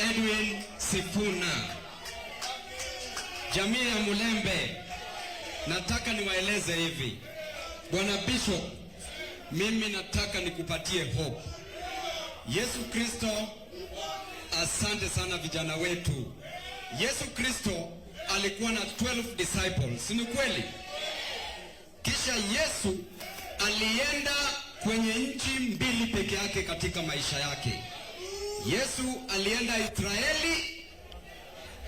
Edwin Sifuna. Jamii ya Mulembe, nataka niwaeleze hivi. Bwana Bishop, mimi nataka nikupatie hope. Yesu Kristo, asante sana vijana wetu. Yesu Kristo alikuwa na 12 disciples, si kweli? Kisha Yesu alienda kwenye nchi mbili peke yake katika maisha yake. Yesu alienda Israeli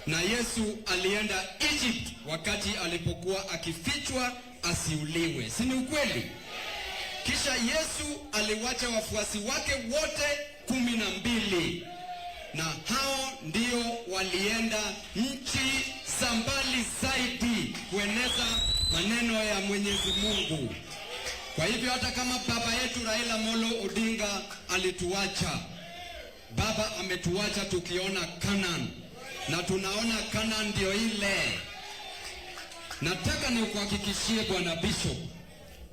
na Yesu alienda Egypt wakati alipokuwa akifichwa asiuliwe, si ukweli? Kisha Yesu aliwacha wafuasi wake wote 12 na hao ndio walienda nchi za mbali zaidi kueneza maneno ya Mwenyezi Mungu. Kwa hivyo hata kama baba yetu Raila Amolo Odinga alituacha, baba ametuacha tukiona Canaan, na tunaona Canaan ndio ile. Nataka nikuhakikishie Bwana Bishop,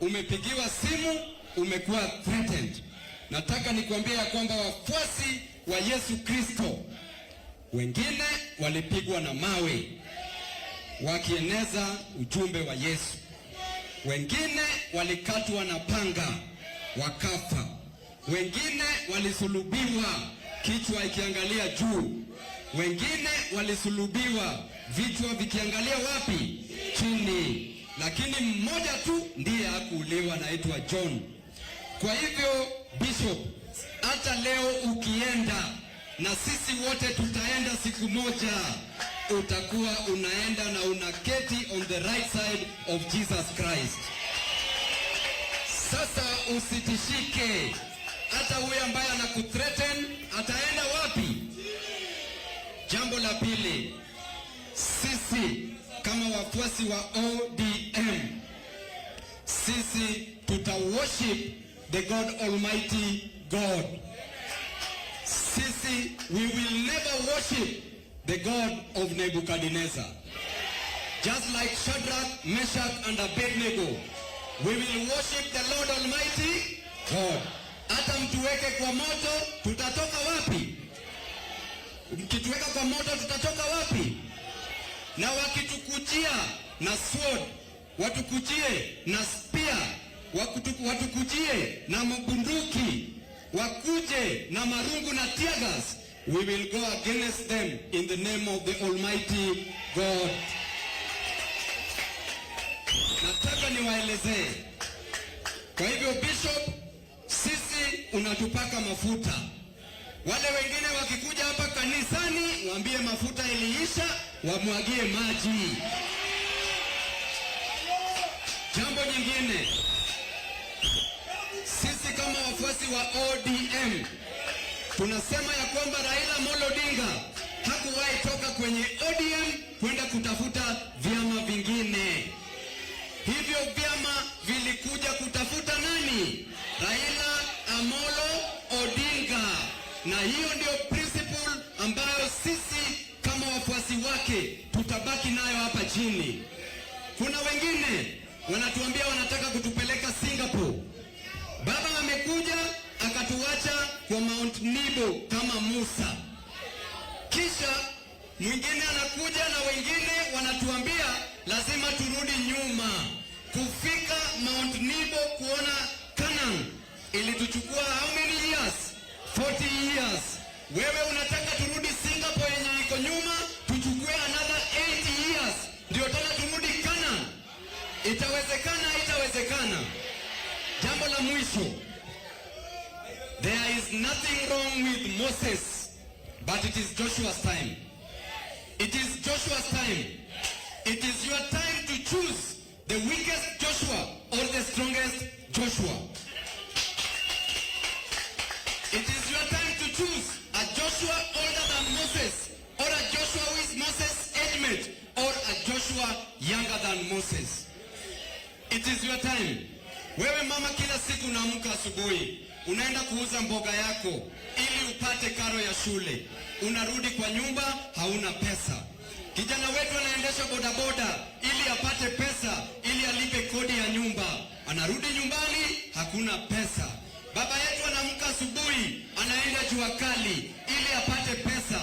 umepigiwa simu, umekuwa threatened. Nataka nikwambie ya kwamba wafuasi wa Yesu Kristo wengine walipigwa na mawe wakieneza ujumbe wa Yesu. Wengine walikatwa na panga wakafa. Wengine walisulubiwa kichwa ikiangalia juu. Wengine walisulubiwa vichwa vikiangalia wapi? Chini. Lakini mmoja tu ndiye hakuuliwa, anaitwa John. Kwa hivyo Bishop, hata leo ukienda, na sisi wote tutaenda siku moja, utakuwa unaenda na unaketi on the right side of Jesus Christ. Sasa usitishike. Hata huyo ambaye anakuthreaten ataenda wapi? Jambo la pili, sisi kama wafuasi wa ODM, sisi worship the God Almighty God. Sisi, we will never worship the God of Nebuchadnezzar. Just like Shadrach, Meshach and Abednego, we will worship the Lord Almighty God. Hata mtuweke kwa moto, tutatoka wapi? Mkituweka kwa moto, tutatoka wapi? Na wakitukujia na sword, watukujie na spear, watukujie na mabunduki, wakuje na marungu na tear gas, we will go against them in the name of the Almighty God. Nataka niwaelezee. Kwa hivyo Bishop, sisi unatupaka mafuta. Wale wengine wakikuja hapa kanisani, waambie mafuta iliisha, wamwagie maji. Jambo nyingine, sisi kama wafuasi wa ODM tunasema ya kwamba Raila Amolo Odinga hakuwahi toka kwenye ODM kwenda kutafuta vyama vingine. Hivyo vyama vilikuja kutafuta nani? Raila Amolo Odinga. Na hiyo ndio principle ambayo sisi kama wafuasi wake tutabaki nayo hapa chini. Kuna wengine wanatuambia wanataka kutupeleka Singapore. Baba amekuja akatuacha kwa Mount Nebo kama Musa. Kisha mwingine anakuja na wengine wanatuambia lazima turudi nyuma. Kufika Mount Nebo kuona Canaan ilituchukua how many years? 40 years. Wewe unataka turudi Singapore yenye iko nyuma, tuchukue another 80 years ndio tena turudi Canaan? Itawezekana? Itawezekana. Jambo la mwisho, there is nothing wrong with Moses, but it is Joshua's time. It is Joshua's time. It is your time to choose the weakest Joshua or the strongest Joshua. It is your time to choose a Joshua older than Moses, or a Joshua who is Moses' age mate, or a Joshua younger than Moses. It is your time. Wewe mama, kila siku unaamka asubuhi, unaenda kuuza mboga yako ili upate karo ya shule. Unarudi kwa nyumba hauna pesa. Kijana wetu anaendesha bodaboda ili apate pesa ili alipe kodi ya nyumba. Anarudi nyumbani hakuna pesa. Baba yetu anaamka asubuhi anaenda jua kali ili apate pesa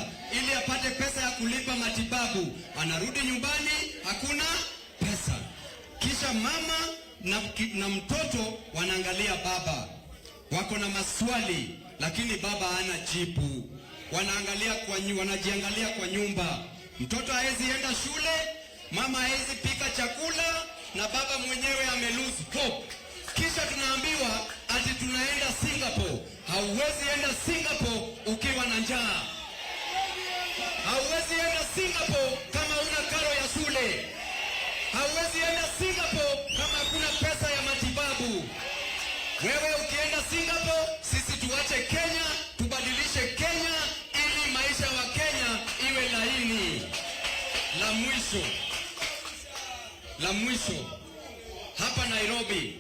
na mtoto wanaangalia baba, wako na maswali, lakini baba hana jibu. Wanajiangalia kwa nyumba. Mtoto haezi enda shule, mama haezi pika chakula, na baba mwenyewe amelose hope. Kisha tunaambiwa ati tunaenda Singapore. Hauwezi enda Singapore ukiwa na njaa. Hauwezi enda Singapore kama una karo ya shule. Hauwezi enda Singapore kama hakuna pesa ya matibabu. Wewe ukienda Singapore, sisi tuache Kenya, tubadilishe Kenya ili maisha wa Kenya iwe laini. La mwisho hapa Nairobi,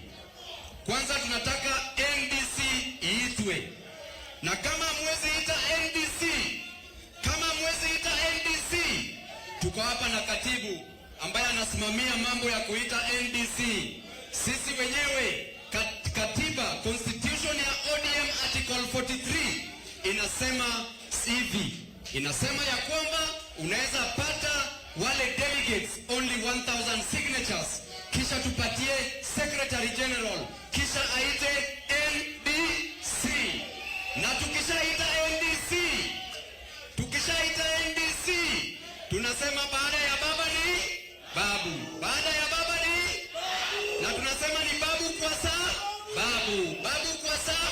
kwanza tunataka NDC iitwe. Na kama mwezi ita NDC, tuko hapa na katibu ambaye anasimamia mambo ya kuita NDC. Sisi wenyewe katiba, constitution ya ODM article 43 inasema hivi. Inasema ya kwamba unaweza pata wale delegates only 1000 signatures, kisha tupatie secretary general, kisha aite NDC. Na tukishaita NDC, tunasema baada ya baba ni Babu, baada ya baba ni Babu, na tunasema ni Babu kwa saa Babu, Babu kwa saa